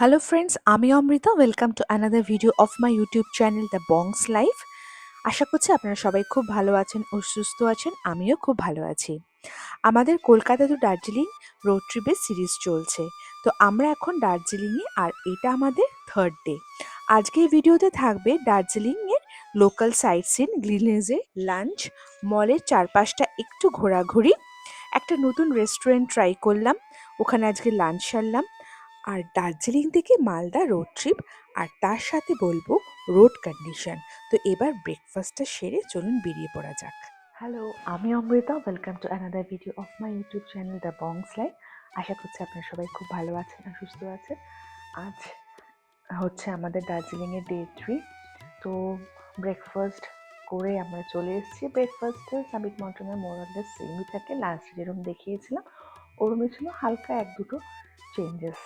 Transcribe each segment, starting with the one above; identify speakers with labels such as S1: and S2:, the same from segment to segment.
S1: Hello friends, আমি Amrita. Welcome to another video of my YouTube channel the Bongs life. আশা করছি আপনারা সবাই খুব ভালো আছেন ও সুস্থ আছেন। আমিও খুব ভালো আছি। আমাদের কলকাতা টু দার্জিলিং রোড ট্রিপের সিরিজ চলছে। তো আমরা এখন দার্জিলিংয়ে, আর এটা আমাদের থার্ড ডে। আজকে এই ভিডিওতে থাকবে দার্জিলিংয়ের লোকাল সাইট সিন, গ্লিনেজে লাঞ্চ, মলের চারপাশটা একটু ঘোরাঘুরি, একটা নতুন রেস্টুরেন্ট ট্রাই করলাম, ওখানে আজকে লাঞ্চ সারলাম, আর দার্জিলিং থেকে মালদা রোড ট্রিপ, আর তার সাথে বলবো রোড কন্ডিশন। তো এবার ব্রেকফাস্টটা সেরে চলুন বেরিয়ে পড়া যাক। হ্যালো, আমি Amrita. Welcome to another video of my YouTube channel the Bongs life. আশা করছি আপনারা সবাই খুব ভালো আছেন আর সুস্থ আছেন। আজ হচ্ছে আমাদের দার্জিলিংয়ের ডে 3। তো ব্রেকফাস্ট করে আমরা চলে এসেছি। ব্রেকফাস্টে সাবিক মটনের মোরালের সেমই থাকে, লাঞ্চ যেরকম দেখিয়েছিলাম ওরমই ছিল, হালকা এক দুটো চেঞ্জেস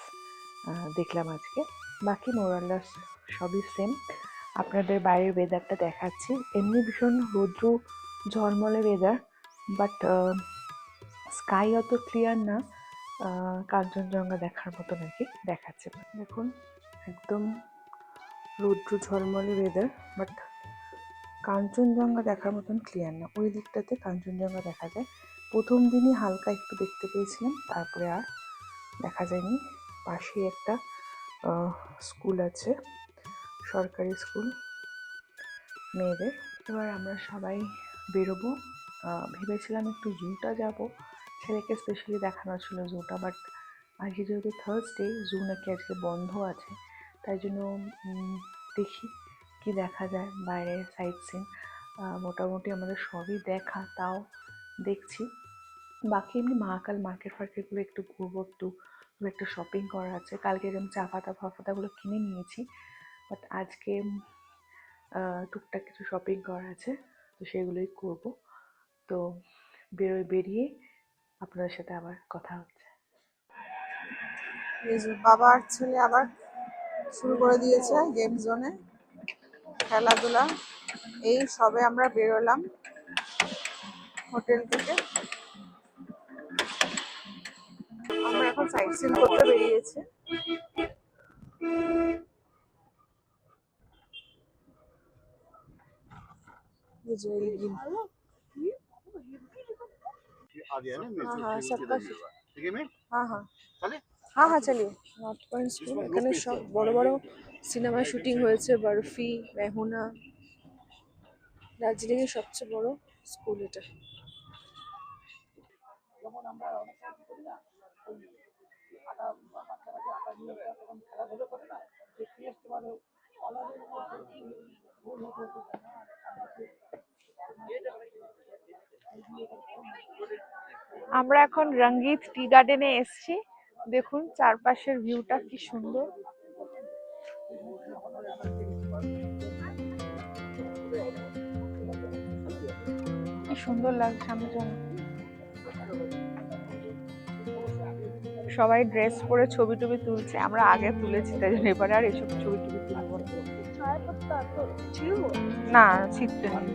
S1: দেখলাম আজকে। বাকি মোরালেস সবই সেম। আপনাদের বাইরের ওয়েদারটা দেখাচ্ছি। এমনি ভীষণ রৌদ্র ঝলমলে ওয়েদার, বাট স্কাই অত ক্লিয়ার না, কাঞ্চনজঙ্ঘা দেখার মতো নাকি দেখাচ্ছে। দেখুন, একদম রৌদ্র ঝলমলে ওয়েদার, বাট কাঞ্চনজঙ্ঘা দেখার মতন ক্লিয়ার না। ওই দিকটাতে কাঞ্চনজঙ্ঘা দেখা যায়। প্রথম দিনই হালকা একটু দেখতে পেয়েছিলাম, তারপরে আর দেখা যায়নি। পাশেই একটা স্কুল আছে, সরকারি স্কুল মেয়েদের। এবার আমরা সবাই বেরোবো। ভেবেছিলাম একটু জুটা যাব, ছেলেকে স্পেশালি দেখানো ছিল জুটা, বাট আজকে যেহেতু থার্সডে, জু নাকি আজকে বন্ধ আছে, তাই জন্য দেখি কি দেখা যায় বাইরে সাইট সিন। মোটামুটি আমাদের সবই দেখা, তাও দেখছি। বাকি এমনি মহাকাল মার্কেট ফার্কেটগুলো একটু ঘুরবো, একটু শপিং করা আছে। কালকে যেরকম চা পাতা ফাতাগুলো কিনে নিয়েছি, বাট আজকে টুকটাক কিছু শপিং করা আছে, তো সেগুলোই করবো। তো বেরিয়ে আপনাদের সাথে আবার কথা হচ্ছে।
S2: এই যে বাবা আর ছেলে আবার শুরু করে দিয়েছে গেম জোনে খেলাধুলা। এই সবে আমরা বেরোলাম হোটেল থেকে। আমরা এখন সাইট সিন করতে বেরিয়েছি। ये जो ये
S3: आ गया ना
S2: हाँ हाँ सबका
S3: ठीक है मैं
S2: हाँ हाँ
S3: चले
S2: हाँ हाँ चलिए। নর্থ পয়েন্ট স্কুল, এখানে সব বড় বড় সিনেমা শুটিং হয়েছে। বরফি, মেহুনা, দার্জিলিং এর সবচেয়ে বড় স্কুল এটা। আমরা এখন রঙ্গিত টি গার্ডেনে এসেছি। দেখুন চারপাশের ভিউটা কি সুন্দর। কি সুন্দর লাগছে সামনে জন্য। সবাই ড্রেস পরে ছবি টবি তুলছে, আমরা আগে তুলেছি, তাই জন্য এবারে আর এসব ছবি টবি তুলবো না। ছিটতে নেই।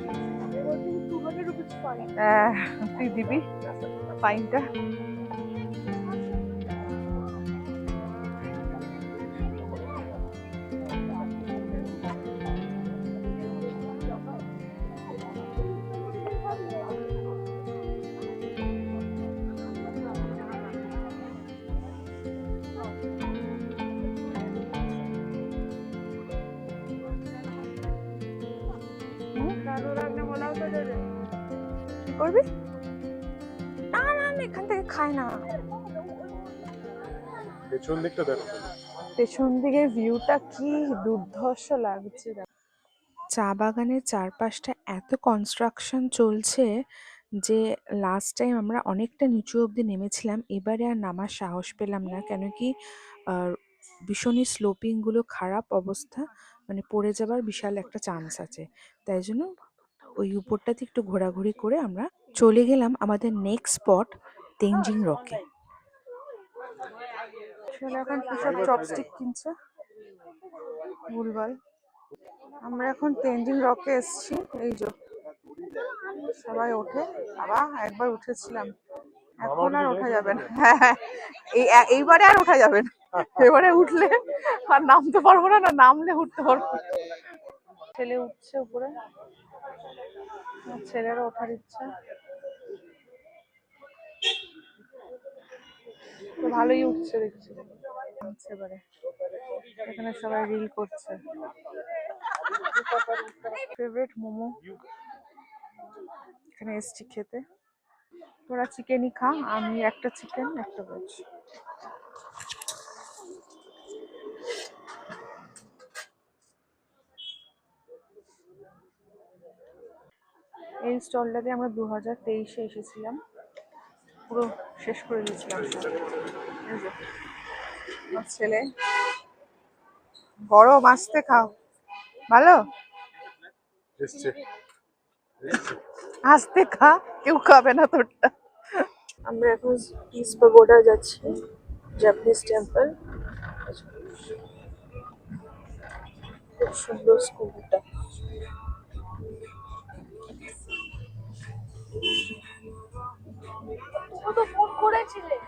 S2: তুই দিবি ফাইনটা। কি করবি? না না না, এখান থেকে খায় না।
S3: পেছন দিকটা দেখো,
S2: পেছন দিকের ভিউটা কি দুর্ধর্ষ লাগছে।
S1: চা বাগানের চারপাশটা এত কনস্ট্রাকশন চলছে যে লাস্ট টাইম আমরা অনেকটা নিচু অবধি নেমেছিলাম, এবারে আর নামার সাহস পেলাম না। কেন কি ভীষণই স্লোপিংগুলো খারাপ অবস্থা, মানে পড়ে যাবার বিশাল একটা চান্স আছে। তাই জন্য ওই উপরটাতে একটু ঘোরাঘুরি করে আমরা চলে গেলাম আমাদের নেক্সট স্পট তেনজিং রকে।
S2: ছেলে এখন কিসব চপস্টিক কিনছে ভুলভাল। আমরা এখন তেনজিং রকে এসেছি। এই যে সবাই ওঠে, বাবা একবার উঠেছিলাম, এখন আর ওঠা যাবে না। হ্যাঁ, এইবারে আর ওঠা যাবে না। এবারে উঠলে আর নামতে পারবো না, না নামলে উঠতে পারবো না। ছেলে উঠছে উপরে, আমার ছেলেরও ওঠার ইচ্ছা। তো ভালোই উঠছে দেখছি। নামছে এবারে, এখানে সবাই রিল করছে। ফেভারিট মোমো, এখানে এসছি খেতে। তোরা চিকেনই খা, আমি একটা চিকেন একটা ভেজ। এই স্টলটাতে আমরা 2023-এ এসেছিলাম, পুরো শেষ করে দিয়েছিলাম সব। এই যে আমার ছেলে, গরম আসতে খাও, ভালো
S3: এসছে
S2: আসতে খা, কেউ খাবে না তোরটা। আমরা এখন পিস পাগোডা যাচ্ছি, জাপানিজ টেম্পল। খুব সুন্দর স্কুলটা।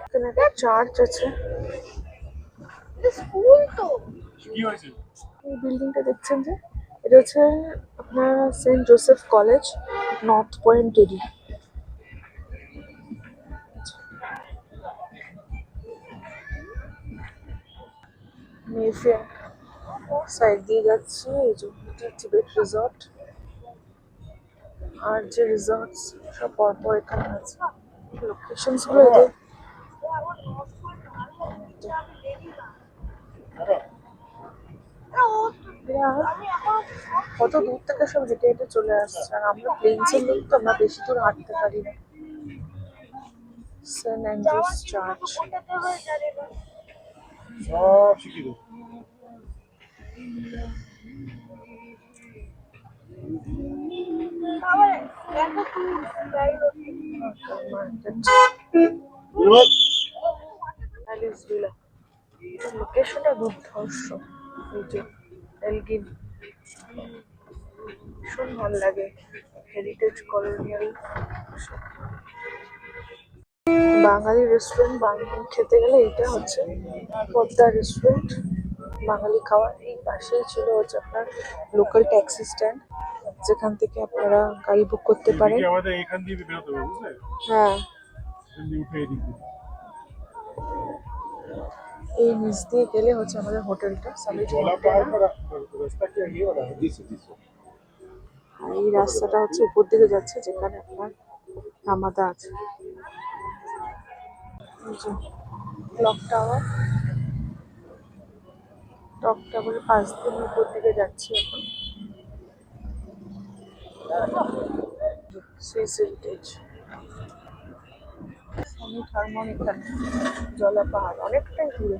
S2: এখানে একটা চার্চ আছে, স্কুল তো।
S3: কি হয়েছে?
S2: এই বিল্ডিংটা দেখছেন যে, এটা হচ্ছে আপনার Saint Joseph College, North Point ডেরি। মেফেয়ার সাইড দিয়ে যাচ্ছি, এই যে টিবেট রিসর্ট, আর যে রিসর্টস সব পরপর এখানে আছে। লোকেশনস গুলো এদের কত দূর থেকে সব হেঁটে হেঁটে চলে আসছে, আর আমরা প্লেনসের লোক তো, আমরা বেশি দূর হাঁটতে পারি না। Saint Andrews church.
S3: সব শিখিয়ে দেবো।
S2: লোকেশনটা দুর্ধর্ষ। এই যে এলগিন, ভীষণ ভালো লাগে, হেরিটেজ কলোনিয়াল। বাঙালি রেস্টুরেন্ট, বাঙালি খেতে গেলে এটা হচ্ছে পদ্মা রেস্টুরেন্ট, বাঙালি খাওয়ার। এই পাশেই ছিল হচ্ছে আপনার লোকাল ট্যাক্সি স্ট্যান্ড, যেখান থেকে আপনারা গাড়ি বুক করতে পারেন।
S3: এদিকে আমাদের এখান দিয়ে বেরোতে হবে, বুঝলে?
S2: হ্যাঁ,
S3: এখান দিয়ে উঠে এদিক দিয়ে।
S2: এই নিচ দিয়ে গেলে হচ্ছে আমাদের হোটেলটা, সামিট
S3: জলা
S2: হোটেল।
S3: পাহাড় का रास्ता क्या ये वाला है? दिस
S2: আর এই রাস্তাটা হচ্ছে উপর দিকে যাচ্ছে, যেখানে আপনার রামাদা আছে। এই যে ক্লক টাওয়ার, ক্লক টাওয়ারের পাশ দিয়ে উপর দিকে যাচ্ছি এখন। সুইস হেরিটেজ সামিট হারমোনিকাল, জলা পাহাড় অনেকটাই দূরে।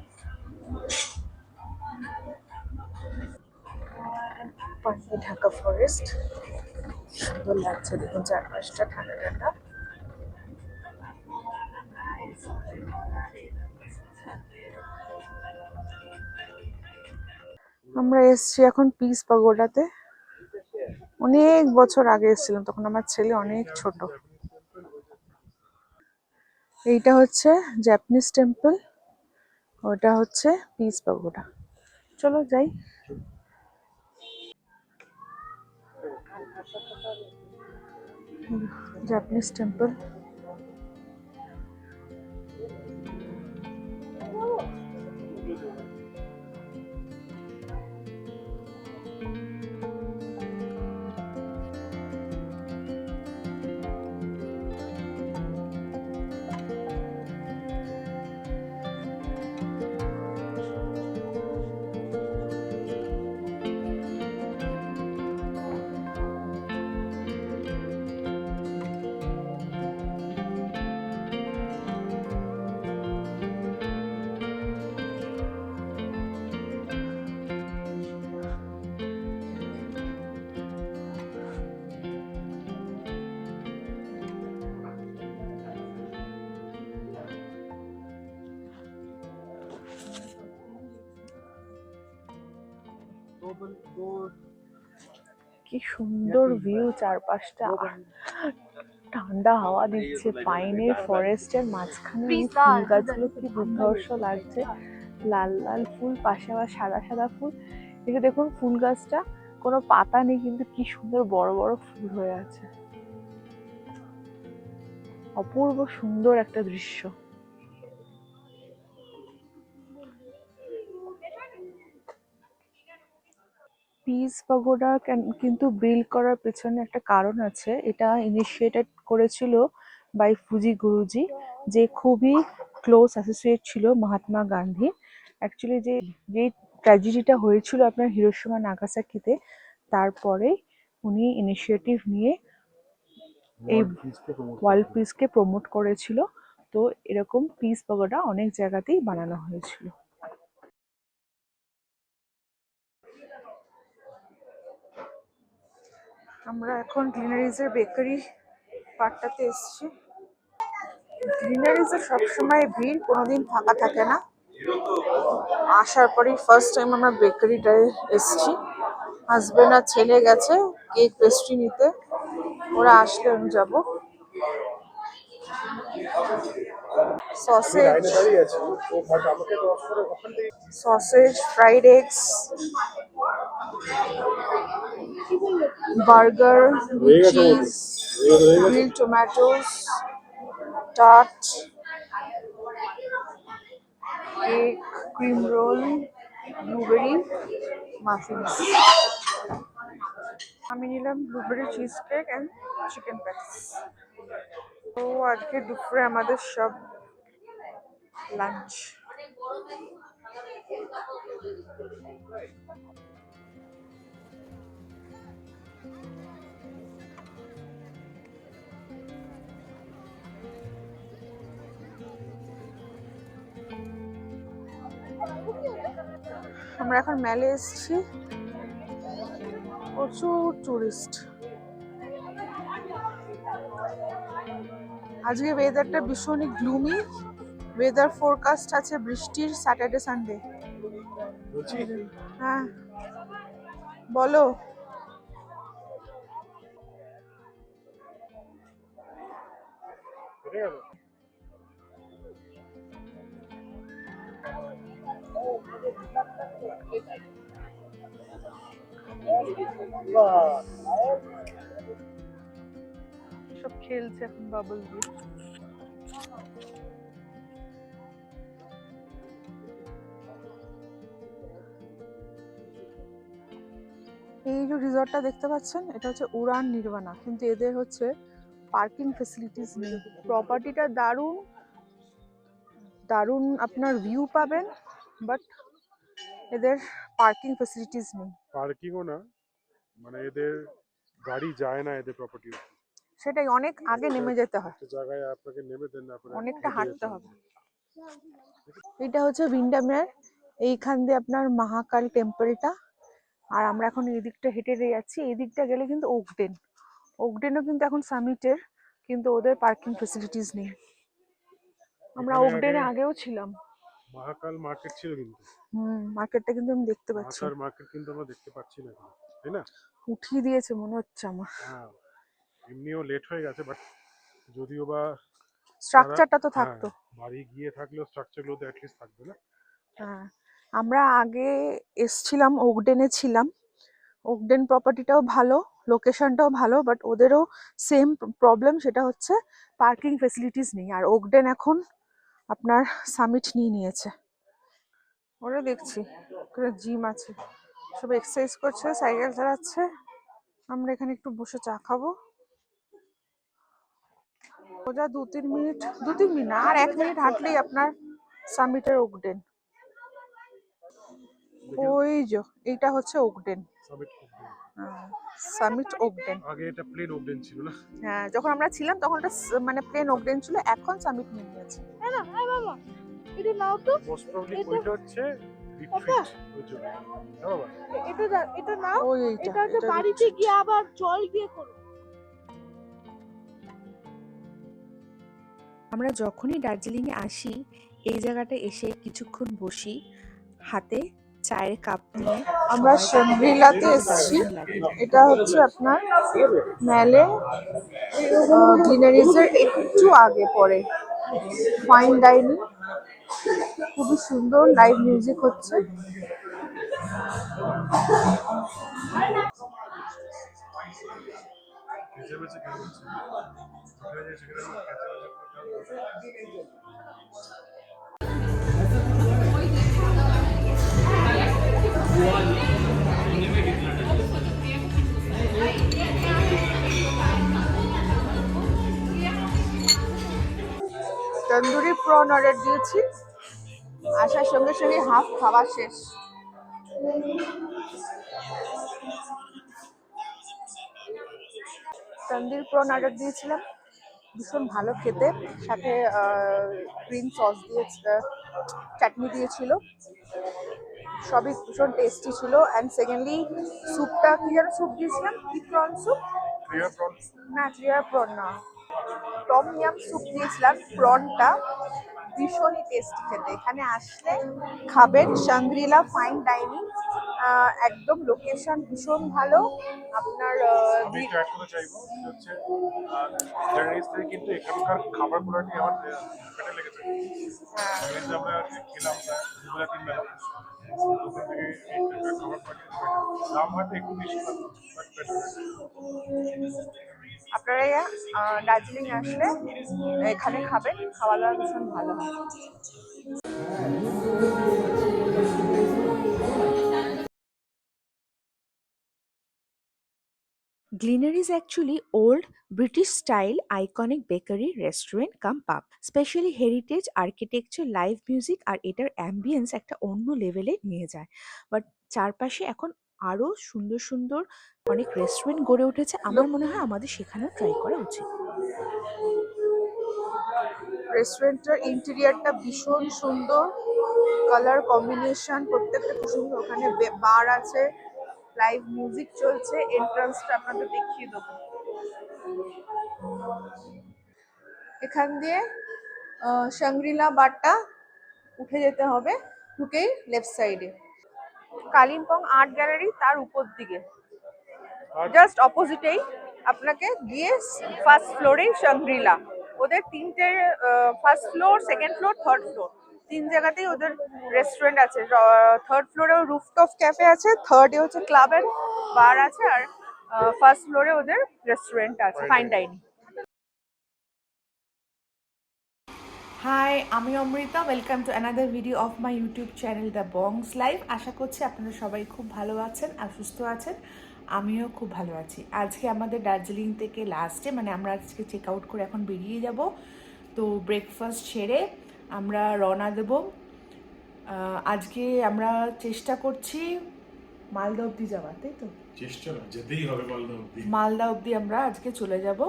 S2: পানি ঢাকা ফরেস্ট, সুন্দর লাগছে দেখুন চারপাশটা ঠান্ডা ঠান্ডা। আমরা এসছি এখন পিস পাগোডাতে। অনেক বছর আগে এসেছিলাম, তখন আমার ছেলে অনেক ছোট। এইটা হচ্ছে জাপানিজ টেম্পল, ওটা হচ্ছে পিস পাগোডা। চলো যাই। Japanese temple. কি সুন্দর ভিউ চারপাশটা, ঠান্ডা হাওয়া দিচ্ছে, পাইনের ফরেস্টের মাঝখানে এই ফুল গাছগুলো কি দুর্ধর্ষ লাগছে। লাল লাল ফুল, পাশে আবার সাদা সাদা ফুল। এটা দেখুন ফুল গাছটা কোনো পাতা নেই, কিন্তু কি সুন্দর বড় বড় ফুল হয়ে আছে। অপূর্ব সুন্দর একটা দৃশ্য। পিস পাগোডা কিন্তু বিল্ড করার পেছনে একটা কারণ আছে। এটা ইনিশিয়েটেড করেছিল বাই ফুজি গুরুজি, যে খুবই ক্লোজ অ্যাসোসিয়েট ছিল মহাত্মা গান্ধী। অ্যাকচুয়ালি যে ট্র্যাজেডিটা হয়েছিল আপনার হিরোশিমা নাগাসাকিতে, তারপরে উনি ইনিশিয়েটিভ নিয়ে এই ওয়ার্ল্ড পিসকে প্রমোট করেছিল। তো এরকম পিস পাগোডা অনেক জায়গাতেই বানানো হয়েছিল। আমরা এখন গ্লিনারিজের বেকারি পার্টটাতে এসেছি। গ্লিনারিজে সবসময় ভিড়, কোনোদিন ফাঁকা থাকে না। আসার পরেই ফার্স্ট টাইম আমরা বেকারিটায় এসেছি। হাজবেন্ড আর ছেলে গেছে কেক পেস্ট্রি নিতে, ওরা আসলে আমি যাবো। Sausage, fried eggs, burger, cheese, grill tomatoes, টাট, cake, cream roll, blueberry muffins. আমি নিলাম blueberry cheese cake and chicken patties. তো আজকে দুপুরে আমাদের সব লাঞ্চ। আমরা এখন মেলে এসেছি, প্রচুর টুরিস্ট। আজকে ওয়েদারটা ভীষণই গ্লুমি। ওয়েদার ফোরকাস্ট আছে বৃষ্টির স্যাটারডে সানডে। হ্যাঁ বলো। সব খেলছে এখন বাবল দিয়ে। এই যে রিসর্টটা দেখতে পাচ্ছেন, এটা হচ্ছে উড়ান নির্বাণা, কিন্তু এদের হচ্ছে পার্কিং ফেসিলিটিস নেই। প্রপার্টিটা দারুণ দারুণ, আপনার ভিউ পাবেন, বাট এদের পার্কিং ফেসিলিটিস নেই।
S3: পার্কিংও না, মানে এদের গাড়ি যায় না এদের প্রপার্টি।
S2: সেটাই, অনেক আগে নেমে যেতে হয়,
S3: একটা জায়গায় আপনাকে নেমে দেন, তারপরে
S2: অনেকটা হাঁটতে হবে। এটা হচ্ছে উইন্ডামের, এইখান দিয়ে আপনার মহাকাল টেম্পলটা। আর আমরা এখন এই দিকটা হেঁটে যাচ্ছি। এই দিকটা গেলে কিন্তু ওকডেন, ওকডেনও কিন্তু এখন সামিটের, কিন্তু ওদের পার্কিং ফেসিলিটিস নেই। আমরা ওকডেনে আগেও ছিলাম।
S3: মহাকাল মার্কেট ছিল কিন্তু।
S2: মার্কেটটা কিন্তু আমি দেখতে পাচ্ছি।
S3: মহাকাল মার্কেট কিন্তু আমরা দেখতে পাচ্ছি না, তাই না?
S2: উঠিয়ে দিয়েছে মনে হচ্ছে আমার।
S3: হ্যাঁ, এমনিও লেট হয়ে গেছে, বাট যদিও বা
S2: স্ট্রাকচারটা তো থাকতো।
S3: বাড়ি গিয়ে থাকলেও স্ট্রাকচারগুলো তো অ্যাটলিস্ট থাকবে না।
S2: হ্যাঁ, আমরা আগে এসছিলাম, ওকডেনে ছিলাম। ওকডেন প্রপার্টিটাও ভালো, লোকেশনটাও ভালো, বাট ওদেরও সেম প্রবলেম, সেটা হচ্ছে পার্কিং ফেসিলিটিস নেই। আর ওকডেন এখন আপনার সামিট নিয়ে নিয়েছে। ওরা দেখছি জিম আছে, সব এক্সারসাইজ করছে, সাইকেল চালাচ্ছে। আমরা এখানে একটু বসে চা খাবো। সোজা 2-3 মিনিট না, আর 1 মিনিট হাঁটলেই আপনার সামিটের ওকডেন। ওই যে এইটা হচ্ছে ওকডেন, সামিট ওকডেন।
S3: আগে এটা প্লেন ওকডেন ছিল না?
S2: হ্যাঁ, যখন আমরা ছিলাম তখন এটা মানে প্লেন ওকডেন ছিল, এখন সামিট নিয়ে নিয়েছে।
S4: বাবা এটা নাও তো,
S3: মোস্ট প্রবাবলি ওইটা হচ্ছে রিট্রিট ওই জন্য। হ্যাঁ বাবা,
S4: এটা নাও,
S2: ওই
S4: এটা হচ্ছে বাড়িতে গিয়ে আবার জল দিয়ে করো।
S1: আমরা যখনই দার্জিলিংয়ে আসি এই জায়গাটা এসে কিছুক্ষণ বসি, হাতে চায়ের কাপ নিয়ে।
S2: আমরা শাংরি-লাতে এসেছি। এটা হচ্ছে আপনার মেলে গ্লিনারিজের একটু আগে পড়ে, ফাইন ডাইনিং। খুবই সুন্দর লাইভ মিউজিক হচ্ছে।
S3: বেঁচে বেঁচে কেউ হচ্ছে যেখানে যায় সেখানে বেঁচে বেঁচে
S2: তন্দুরি প্রন অর্ডার দিয়েছি, আসার সঙ্গে সঙ্গে হাফ খাওয়া শেষ। তন্দুরি প্রন অর্ডার দিয়েছিলাম, ভীষণ ভালো খেতে, সাথে গ্রিন সস দিয়ে চাটনি দিয়েছিল, সবই ভীষণ টেস্টি ছিল। অ্যান্ড সেকেন্ডলি স্যুপটা কি যেন স্যুপ দিয়েছিলাম, কি প্রন স্যুপ
S3: ক্লিয়ার প্রন
S2: না, ক্লিয়ার প্রন না, টম ইয়াম স্যুপ দিয়েছিলাম। প্রনটা ভীষণই টেস্টি খেতে, এখানে আসলে খাবেন। শাংগ্রিলা ফাইন ডাইনিং, একদম লোকেশন ভীষণ ভালো। আপনার
S3: আমি একটু অ্যাড করতে চাইবো, সেটা হচ্ছে জার্নিস থেকে কিন্তু এখানকার খাবার কোয়ালিটি আমার পেটে লেগেছে। এই যে আমরা খেলাম প্রায় দুবেলা তিন বেলা, ওখান থেকে এখানকার খাবার কোয়ালিটি দাম হয়তো একটু বেশি বাট বেটার।
S2: আপনারা দার্জিলিং আসলে এখানে খাবেন, খাওয়া দাওয়া ভীষণ ভালো হয়।
S1: Gleaner is actually old British style iconic bakery restaurant cum pub. Specially heritage architecture, live music আর এটার অ্যাম্বিয়েন্স একটা অন্য লেভেলে নিয়ে যায়। বাট চারপাশে এখন আরো সুন্দর সুন্দর অনেক রেস্টুরেন্ট গড়ে উঠেছে, আমার মনে হয় আমাদের সেখানেও ট্রাই করা উচিত।
S2: রেস্টুরেন্টের ইন্টেরিয়ারটা ভীষণ সুন্দর, কালার কম্বিনেশন প্রত্যেকটা খুব সুন্দর। ওখানে বার আছে, লাইভ মিউজিক চলছে। এন্ট্রান্সটা আপনাদের দেখিয়ে দেবো, এখান দিয়ে শাংগ্রিলা বারটা উঠে যেতে হবে, ঢুকেই লেফট সাইডে কালিম্পং আর্ট গ্যালারি, তার উপর দিকে জাস্ট অপোজিটেই আপনাকে গিয়ে ফার্স্ট ফ্লোরেই শাংগ্রিলা। ওদের তিনটে first floor, second floor, third floor, তিন জায়গাতেই ওদের রেস্টুরেন্ট আছে। থার্ড ফ্লোরে রুফটপ ক্যাফে আছে, থার্ডে হচ্ছে ক্লাব এন্ড বার আছে, আর ফার্স্ট ফ্লোরে ওদের রেস্টুরেন্ট আছে, ফাইন ডাইনিং।
S1: হাই, আমি Amrita, welcome to another video of my YouTube channel the Bongs life. আশা করছি আপনারা সবাই খুব ভালো আছেন আর সুস্থ আছেন, আমিও খুব ভালো আছি। আজকে আমাদের দার্জিলিং থেকে লাস্টে, মানে আমরা আজকে চেক আউট করে এখন বেরিয়ে যাব। তো ব্রেকফাস্ট সেরে আমরা রওনা দেব। আজকে আমরা চেষ্টা করছি মালদা অবধি যাওয়ার, তাই তো?
S3: চেষ্টা না, যেতেই হবে মালদা অব্দি।
S1: মালদা অবধি আমরা আজকে চলে যাব,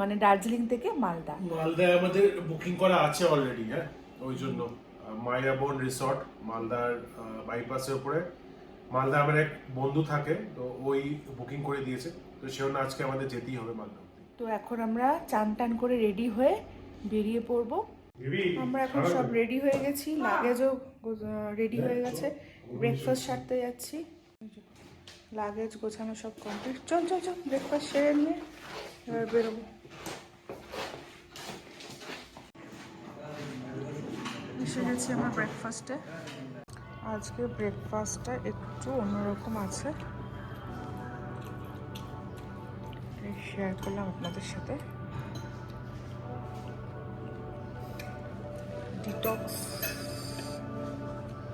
S1: মানে দার্জিলিং থেকে মালদা।
S3: মালদায় আমাদের বুকিং করা আছে অলরেডি, হ্যাঁ, ওই জন্য মায়াবন রিসর্ট মালদার বাইপাসের উপরে। মালদা আমার এক বন্ধু থাকে, তো ওই বুকিং করে দিয়েছে, তো সেজন্য আজকে আমাদের যেতেই হবে মালদা অব্দি।
S1: তো এখন আমরা চান টান করে রেডি হয়ে বেরিয়ে পড়ব। আমরা এখন সব রেডি হয়ে গেছি, লাগেজও রেডি হয়ে গেছে, ব্রেকফাস্ট সারতে যাচ্ছি। লাগেজ গোছানো সব কমপ্লিট, চল চল চল ব্রেকফাস্ট সেরে নিয়ে এবার বেরোবো। এসে গেছি আমার ব্রেকফাস্টে। আজকে ব্রেকফাস্টটা একটু অন্যরকম আছে, শেয়ার করলাম আপনাদের সাথে।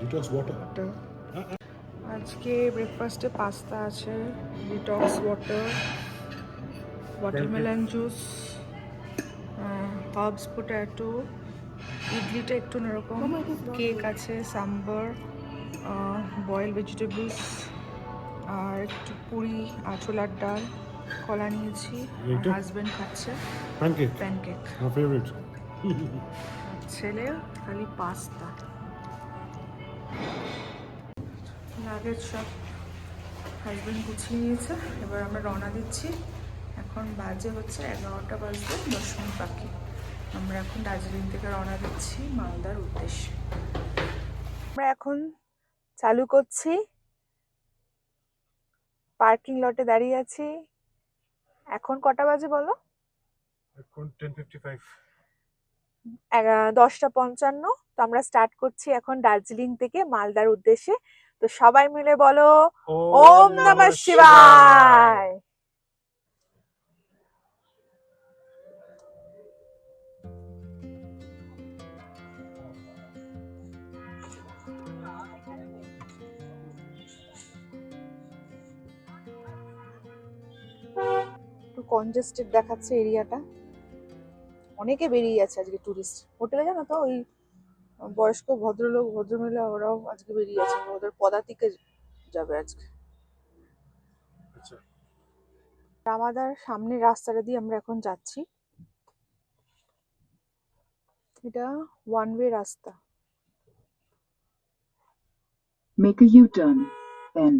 S1: Detox water. আজকে ব্রেকফাস্টে পাস্তা আছে, detox water, watermelon juice, herbs potato, ইডলিটা একটু অন্যরকম, কেক আছে, সাম্বার, বয়েল ভেজিটেবলস, আর একটু পুরি আর ছোলার ডাল, কলা নিয়েছি, হাজবেন্ড খাচ্ছে প্যানকেক, ছেলে খালি পাস্তা। লাগেজ সব হাজবেন্ড গুছিয়ে নিয়েছে, এবার আমরা রওনা দিচ্ছি। এখন বাজে হচ্ছে 11টা বাজতে 10 মিনিট বাকি। আমরা এখন দার্জিলিং থেকে রওনা দিচ্ছি মালদার উদ্দেশ্যে।
S2: আমরা এখন চালু করছি, পার্কিং লটে দাঁড়িয়ে আছি। এখন কটা বাজে বলো?
S3: এখন 10:55।
S1: 10:55। তো আমরা স্টার্ট করছি এখন দার্জিলিং থেকে মালদার উদ্দেশ্যে। তো সবাই মিলে বলো ওম নমঃ শিবায়। একটু কনজেস্টেড দেখাচ্ছে এরিয়াটা, অনেকে বেরিয়ে যাচ্ছে আজকে টুরিস্ট। হোটেলে জানো তো ওই বয়স্ক ভদ্রলোক ভদ্রমহিলা ওরাও আজকে বেরিয়ে আছে, ওদের পদাতিকে যাবে আজকে।
S3: আচ্ছা,
S1: রামাদার সামনে রাস্তাটা দিয়ে আমরা এখন যাচ্ছি। এটা ওয়ান ওয়ে রাস্তা।
S5: Make a U-turn, then.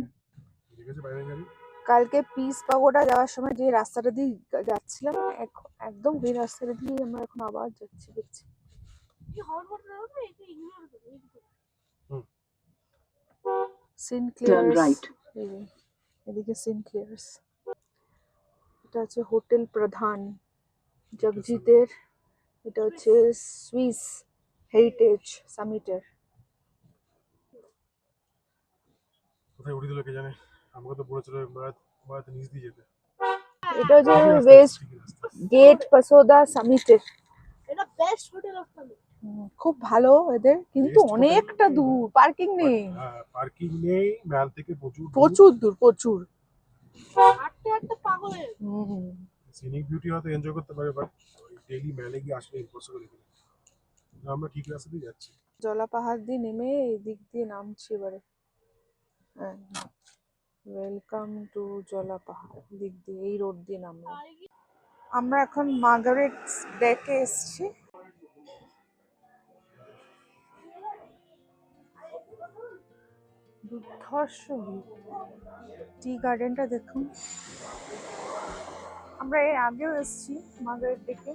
S3: ঠিক আছে, বাইরে গাড়ি।
S1: কালকে পিস পাগোডা যাওয়ার সময় যে রাস্তাটা দিয়ে যাচ্ছিলাম একদম ওই রাস্তাটা দিয়ে আমরা এখন আবার যাচ্ছি দেখছি। Saint
S5: Turn
S1: Clairs,
S5: right.
S1: এদিকে সেন্ট ক্লিয়ার্স। এটা হচ্ছে হোটেল প্রধান জগজিতের। এটা হচ্ছে সুইস হেরিটেজ সামিটের।
S3: কোথায় উঠে দিল কে জানে, আমাকে তো বলেছিল বাড়াতে নিচ দিয়ে যেতে।
S1: এটা হচ্ছে
S3: ঠিকই রাস্তা,
S1: ওয়েস্ট
S3: ঠিকই রাস্তা।
S1: গেট পাসোদা সামিটের।
S4: এটা বেস্ট হোটেল অফ তামিল।
S1: খুব ভালো এদের, কিন্তু
S3: Best hotel
S1: অনেকটা
S3: নেই,
S1: দূর, পার্কিং নেই।
S3: হ্যাঁ, পার্কিং নেই, ম্যাল থেকে প্রচুর
S1: প্রচুর দূর, প্রচুর।
S4: হাঁটতে হাঁটতে পাগল হয়ে যাবে।
S3: সিনিক বিউটি হয়তো এনজয় করতে পারে, বাট ডেইলি ম্যালে গিয়ে আসলে ইম্পসিবল এখানে। আমরা ঠিক রাস্তা দিয়ে যাচ্ছি।
S1: জলা পাহাড় দিয়ে নেমে এই দিক দিয়ে নামছি এবারে। হ্যাঁ, ওয়েলকাম টু জলা পাহাড় দিক দিয়ে এই রোড দিয়ে নামলাম। আমরা এখন মার্গারেট ডেকে এসছি। দুর্ধর্ষ টি গার্ডেনটা দেখুন। আমরা এর আগেও এসছি মার্গারেট ডেকে।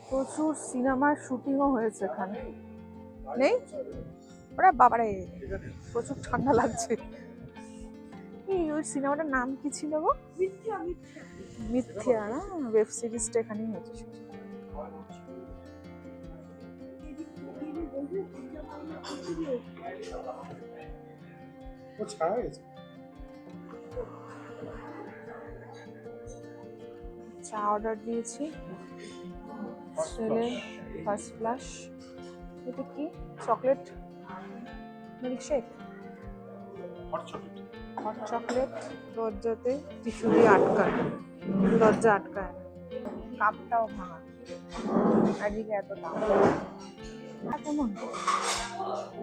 S1: প্রচুর সিনেমার শুটিংও হয়েছে এখানে। নেই ওরা বাবারে, প্রচুর ঠান্ডা লাগছে। এই ওই সিনেমাটার নাম কি ছিল গো?
S4: মিথ্যা মিথ্যা।
S1: মিথ্যা না, ওয়েব সিরিজটা এখানেই হয়েছে।
S3: ও ছাড়া গেছে।
S1: চা অর্ডার দিয়েছি, ছেলে ফার্স্ট ফ্লাশ। এটা কি chocolate milkshake,
S3: hot chocolate.
S1: Hot chocolate. দরজাতে টিস্যু দিয়ে আটকায়, দরজা আটকায় না। কাপটাও ভাঙা, আজকে এত দাম। কেমন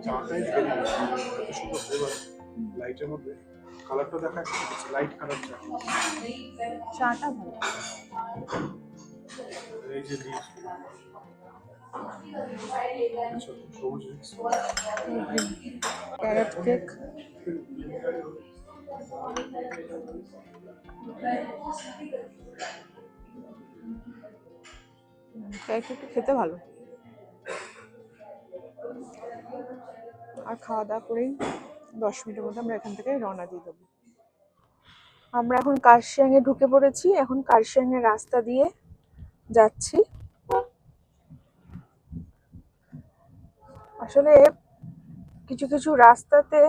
S3: চাটাই ভেরি এত সুন্দর ফ্লেভার, লাইটের মধ্যে কালারটা দেখা যাচ্ছে, লাইট কালার চা।
S1: চাটা ভালো।
S3: এই যে লিভ সবুজ
S1: ক্যারট কেক, ক্যারট কেকটা খেতে ভালো। আর খাওয়া দাওয়া করেই 10 মিনিটের মধ্যে আমরা এখান থেকে রওনা দিয়ে দেবো। আমরা এখন কার্শিয়াংয়ে ঢুকে পড়েছি। এখন কার্শিয়াংয়ের রাস্তা দিয়ে যাচ্ছি। আসলে কিছু কিছু রাস্তাতে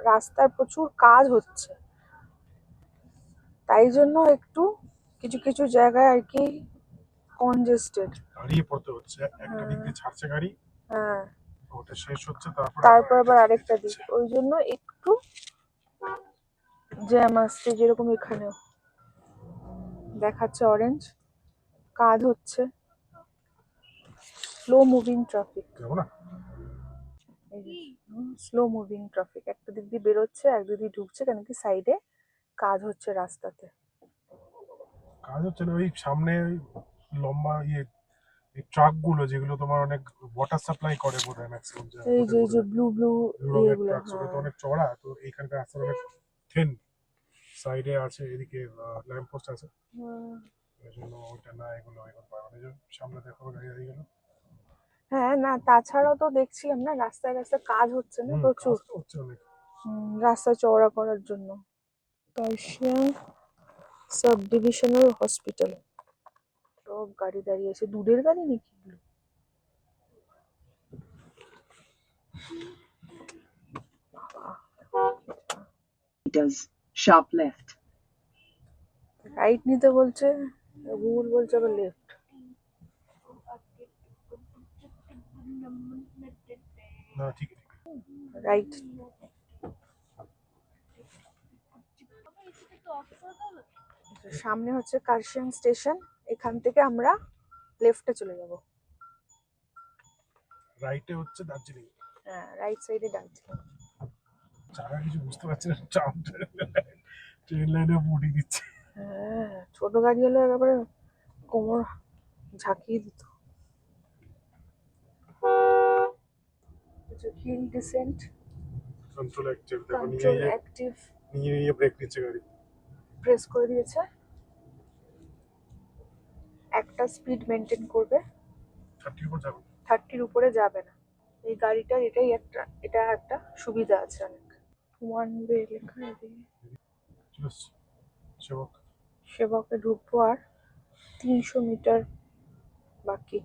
S1: রাস্তার প্রচুর কাজ হচ্ছে, তাই জন্য একটু কিছু কিছু জায়গায় আর কি কনজেস্টেড।
S3: দাঁড়িয়ে পড়তে হচ্ছে, একটা দিক দিয়ে ছাড়ছে গাড়ি,
S1: হ্যাঁ,
S3: ওটা শেষ হচ্ছে, তারপর
S1: আবার আরেকটা দিক, ওই জন্য একটু জ্যাম আসছে। যেরকম এখানেও দেখাচ্ছে অরেঞ্জ, কাজ হচ্ছে, স্লো মুভিং ট্রাফিক।
S3: যাবো না।
S1: স্লো মুভিং ট্রাফিক, একটা দিক দিয়ে বেরোচ্ছে, এক দিক দিয়ে ঢুকছে, কেন কি সাইডে কাজ হচ্ছে রাস্তাতে।
S3: কাজ হচ্ছে না, ওই সামনে ওই লম্বা এই ট্রাক গুলো যেগুলো তোমার অনেক ওয়াটার সাপ্লাই করে বোধহয় ম্যাক্সিমাম
S1: এই যে ব্লু ব্লু
S3: রঙের
S1: ইয়েগুলো,
S3: ট্রাক, ওটা তো অনেক চড়া, তো এইখানকার রাস্তা অনেক থিন, সাইডে আছে, এদিকে ল্যাম্প পোস্ট আছে, এই জন্য ওটা না এগুলো পারবে না। সামনে দেখো গাড়ি দাঁড়িয়ে গেল।
S1: হ্যাঁ না, তাছাড়াও তো দেখছিলাম না রাস্তায় রাস্তায় কাজ হচ্ছে না প্রচুর,
S3: কাজ তো হচ্ছে অনেক।
S1: রাস্তা চওড়া করার জন্য। Kurseong sub divisional hospital.
S2: সব গাড়ি দাঁড়িয়ে আছে, দুধের গাড়ি নাকি এগুলো?
S5: meters, sharp left.
S2: রাইট নিতে বলছে, গুগল বলছে আবার লেফট।
S3: না ঠিক ঠিক।
S2: রাইট। সামনে হচ্ছে কার্শিয়াং স্টেশন, এখান থেকে আমরা লেফটে চলে যাব।
S3: রাইটে হচ্ছে দার্জিলিং।
S2: হ্যাঁ, রাইট সাইডে দার্জিলিং।
S3: যারা কিছু বুঝতে পারছে না, ট্রেন লাইনে উঠিয়ে দিচ্ছে।
S2: হ্যাঁ, ছোট গাড়ি হলে একেবারে কোমর ঝাঁকিয়ে দিত। হিল ডিসেন্ট,
S3: কন্ট্রোল অ্যাক্টিভ, দেখো
S2: কন্ট্রোল অ্যাক্টিভ
S3: নিয়ে ব্রেক নিচ্ছে গাড়ি।
S2: প্রেস করে দিয়েছে। একটা স্পিড মেনটেন করবে,
S3: 30 উপর যাবে।
S2: 30-র উপরে যাবে না। এই গাড়িটার এটা একটা সুবিধা আছে অনেক। ওয়ান ওয়ে লেখা আছে।
S3: সেবক
S2: সেবকে ঢুকবো আর 300 মিটার বাকি।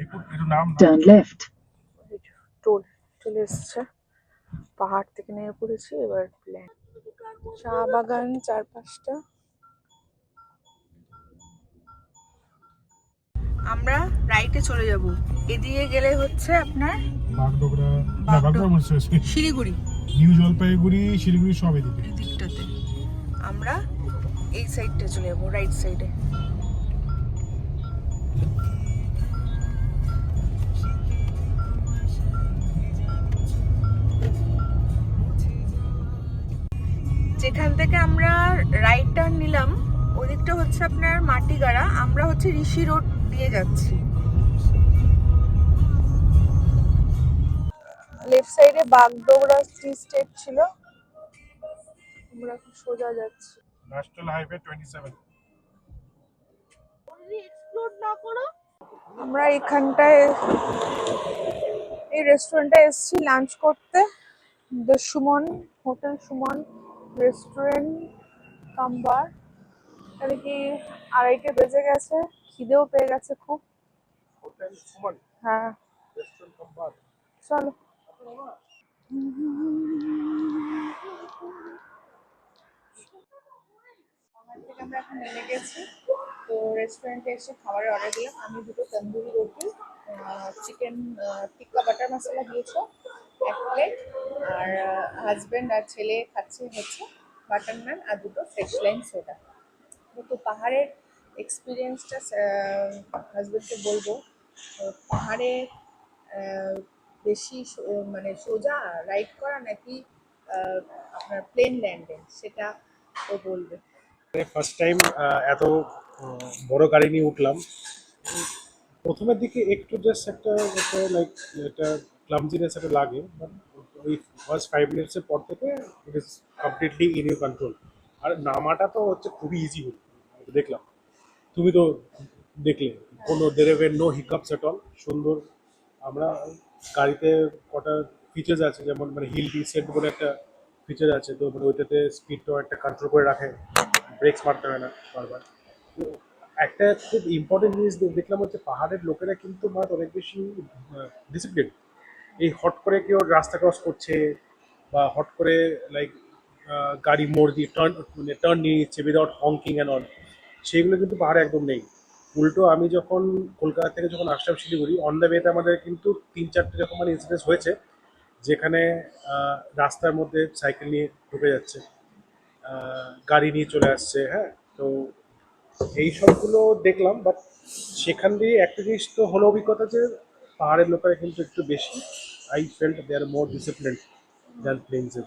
S3: একটু নাম
S5: Turn left.
S2: টোল চলে এসছে, পাহাড় থেকে নেমে পড়েছি। এবার প্ল্যান চা বাগান 4-5টা। আমরা রাইটে চলে যাব, এদিকে গেলে হচ্ছে আপনার
S3: বাগডোগরা, না বাগডোগরা বলছে
S2: শিলিগুড়ি।
S3: নিউ জলপাইগুড়ি, শিলিগুড়ি সব এদিকে।
S2: এই দিকটাতে আমরা এই সাইডটা চলে যাবো, রাইট সাইডে। যেখান থেকে আমরা রাইট টার্ন নিলাম ওদিকটা হচ্ছে আপনার মাটিগাড়া, আমরা হচ্ছে ঋষি রোড দিয়ে যাচ্ছি। লেফট সাইডে বাগডোগরা টি স্টেট ছিল, আমরা এখন সোজা যাচ্ছি।
S3: National highway 27।
S4: যদি এক্সপ্লোর না করো
S2: আমরা এখানটায় এই রেস্টুরেন্টে এসেছি লাঞ্চ করতে, the Suman hotel, Suman restaurant cum bar. তাহলে কি 2:30 বেজে গেছে, খিদেও পেয়ে গেছে খুব।
S3: হোটেল সুমন
S2: হ্যাঁ,
S3: রেস্টুরেন্ট কাম্বার।
S2: চলো। পাহাড় থেকে আমরা এখন নেমে গেছি, তো রেস্টুরেন্টে এসে খাবারের অর্ডার দিলাম। আমি 2টো তন্দুরি রুটি, চিকেন টিক্কা বাটার মশলা দিয়েছো 1 প্লেট, আর হাজব্যান্ড আর ছেলে খাচ্ছে হচ্ছে বাটার নান আর 2টো ফ্রেশ লাইম সোডা। তো পাহাড়ের এক্সপিরিয়েন্সটা হাজব্যান্ডকে বলবো। পাহাড়ে বেশি মানে সোজা রাইড করা নাকি আপনার প্লেন ল্যান্ডে, সেটা ও বলবে।
S3: ফার্স্ট টাইম এত বড় গাড়ি নিয়ে উঠলাম। প্রথমের দিকে একটু জাস্ট একটা লাইক একটা ক্লামজিনেস একটা লাগে, বাট ওই ফার্স্ট 5 মিনিটসের পর থেকে it is completely in your control. আর নামাটা তো হচ্ছে খুবই ইজি হল, দেখলাম, তুমি তো দেখলে, কোনো দেরেভের নো হিকআপস এট অল, সুন্দর। আমরা গাড়িতে কটা ফিচার্স আছে, যেমন মানে হিল ডিসেন্ট বলে একটা ফিচার আছে, তো মানে ওইটাতে স্পিডটাও একটা কন্ট্রোল করে রাখে, ব্রেকস মারতে হয় না বারবার। তো একটা খুব ইম্পর্টেন্ট জিনিস দেখলাম হচ্ছে পাহাড়ের লোকেরা কিন্তু মানে অনেক বেশি ডিসিপ্লিন। এই হট করে কেউ রাস্তা ক্রস করছে বা হট করে লাইক গাড়ি মোড় দিয়ে টার্ন নিয়ে নিচ্ছে উইদাউট হংকিং অ্যান্ড অল, সেগুলো কিন্তু পাহাড়ে একদম নেই। উল্টো আমি যখন কলকাতা থেকে যখন আসলাম শিলিগুড়ি, অন দ্য ওয়েতে আমাদের কিন্তু 3-4টে রকম মানে ইনসিডেন্স হয়েছে, যেখানে রাস্তার মধ্যে সাইকেল নিয়ে ঢুকে যাচ্ছে, গাড়ি নিয়ে চলে আসছে। হ্যাঁ, তো এই সবগুলো দেখলাম, বাট সেখান দিয়ে একটা জিনিস তো হলো অভিজ্ঞতা যে পাহাড়ের লোকেরা কিন্তু একটু বেশি, I felt they are more discipline than প্লেনসের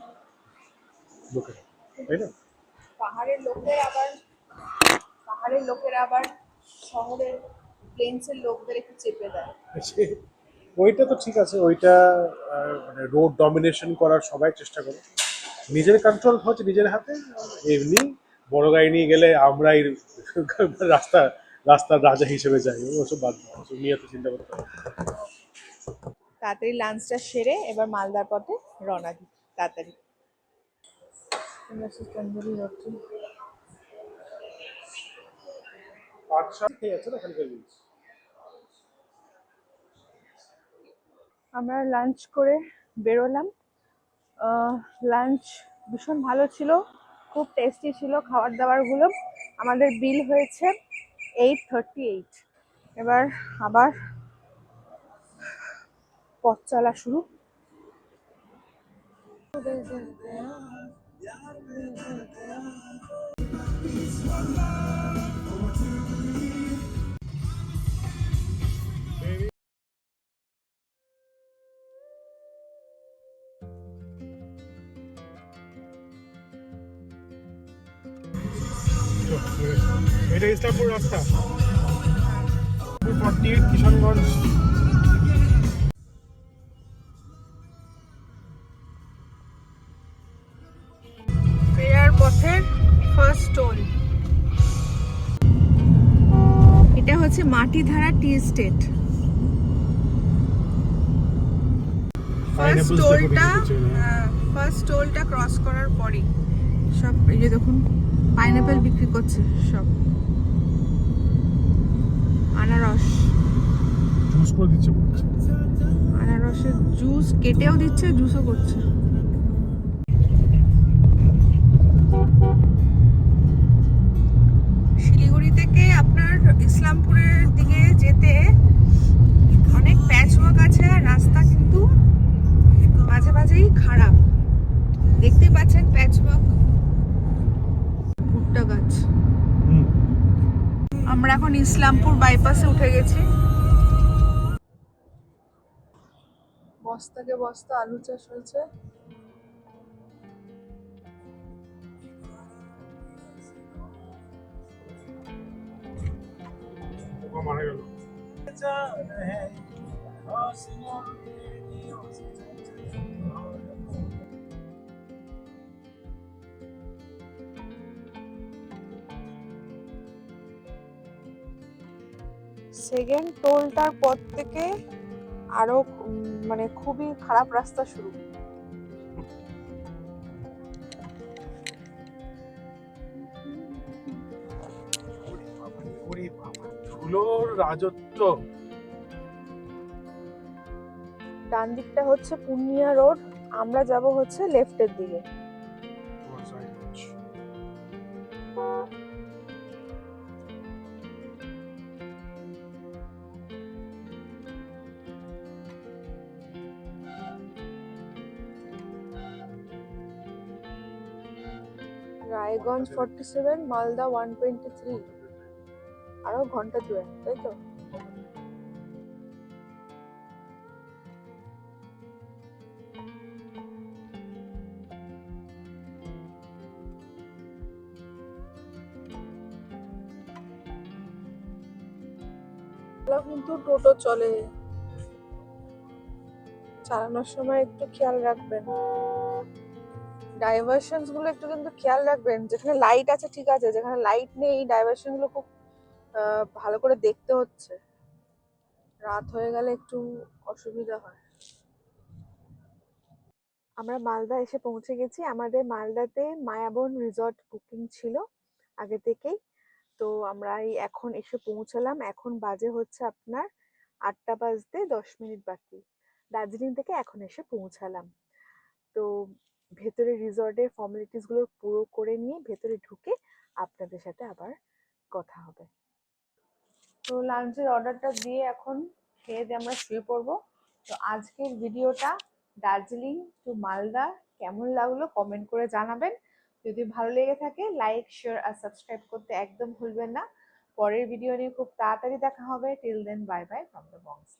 S3: লোকেরা, তাই না?
S2: পাহাড়ের লোকের আবার পাহাড়ের লোকেরা আবার শহরের প্লেন্সের লোকদের একটু চেপে দেয়।
S3: ওইটা তো ঠিক আছে, ওইটা মানে রোড ডমিনেশন করার সবাই চেষ্টা করে, নিজের কন্ট্রোল হচ্ছে নিজের হাতে। এমনি বড় গাড়ি নিয়ে গেলে আমরাই রাস্তা রাস্তার রাজা হিসেবে যাই, ওসব বাদ দাও, ওসব নিয়ে তো চিন্তা করতে হবে।
S2: তাড়াতাড়ি লাঞ্চটা সেরে এবার মালদার পথে রওনা দিই তাড়াতাড়ি। This is tandoori roti.
S3: আচ্ছা খেয়ে যাচ্ছে না খালি খালি
S2: আমরা লাঞ্চ করে বেরোলাম। লাঞ্চ ভীষণ ভালো ছিল, খুব টেস্টি ছিল খাবার দাবারগুলো। আমাদের বিল হয়েছে 838। এবার আবার পথ চলা শুরু।
S3: এটা ইসলামপুর রাস্তা 48 কিশনগঞ্জ।
S2: ফেরার পথের ফার্স্ট টোল এটা হচ্ছে মাটিধারা টি এস্টেট। ফার্স্ট টোলটা ক্রস করার পরই সব এই যে দেখুন পাইনাপেল বিক্রি করছে, সব আনারস,
S3: জুস করে দিচ্ছে বলছে।
S2: আনারসের জুস কেটেও দিচ্ছে, জুসও করছে। শিলিগুড়ি থেকে আপনার ইসলামপুরের দিকে যেতে অনেক প্যাচওয়ার্ক আছে, আর রাস্তা কিন্তু মাঝে মাঝেই খারাপ। দেখতে পাচ্ছেন প্যাচওয়ার্ক, ভুট্টা গাছ। আমরা এখন ইসলামপুর বাইপাসে উঠে গেছি। বস্তাকে বস্তা আলু চাষ হয়েছে।
S3: পোকা মারা গেল।
S2: সেকেন্ড টোলটার পর থেকে আরো মানে খুবই খারাপ রাস্তা শুরু।
S3: ওরে বাবা, ধুলোর রাজত্ব।
S2: ডান দিকটা হচ্ছে পূর্ণিয়া রোড, আমরা যাব হচ্ছে লেফটের দিকে। রায়গঞ্জ 47, মালদা 123, আরো ঘন্টা দুয়েক, তাই তো? কিন্তু টোটো চলে, চালানোর সময় একটু খেয়াল রাখবেন, ডাইভারশনস গুলো একটু কিন্তু খেয়াল রাখবেন। যেখানে লাইট আছে ঠিক আছে, যেখানে লাইট নেই এই ডাইভারশন গুলো খুব ভালো করে দেখতে হচ্ছে, রাত হয়ে গেলে একটু অসুবিধা হয়। আমরা মালদা এসে পৌঁছে গেছি। আমাদের মালদাতে মায়াবন রিসর্ট বুকিং ছিল আগে থেকেই, তো আমরা এই এখন এসে পৌঁছালাম। এখন বাজে হচ্ছে আপনার 8টা বাজতে 10 মিনিট বাকি। দার্জিলিং থেকে এখন এসে পৌঁছালাম। তো ভেতরে রিসর্টের ফর্মালিটিস গুলো পুরো করে নিয়ে ভেতরে ঢুকে আপনাদের সাথে আবার কথা হবে। তো লাঞ্চের অর্ডারটা দিয়ে এখন খেয়ে দিয়ে আমরা শুয়ে পড়বো। তো আজকের ভিডিওটা দার্জিলিং টু মালদা কেমন লাগলো কমেন্ট করে জানাবেন। যদি ভালো লেগে থাকে লাইক, শেয়ার আর সাবস্ক্রাইব করতে একদম ভুলবেন না। পরের ভিডিও নিয়ে খুব তাড়াতাড়ি দেখা হবে। Till then, bye bye from the বংস।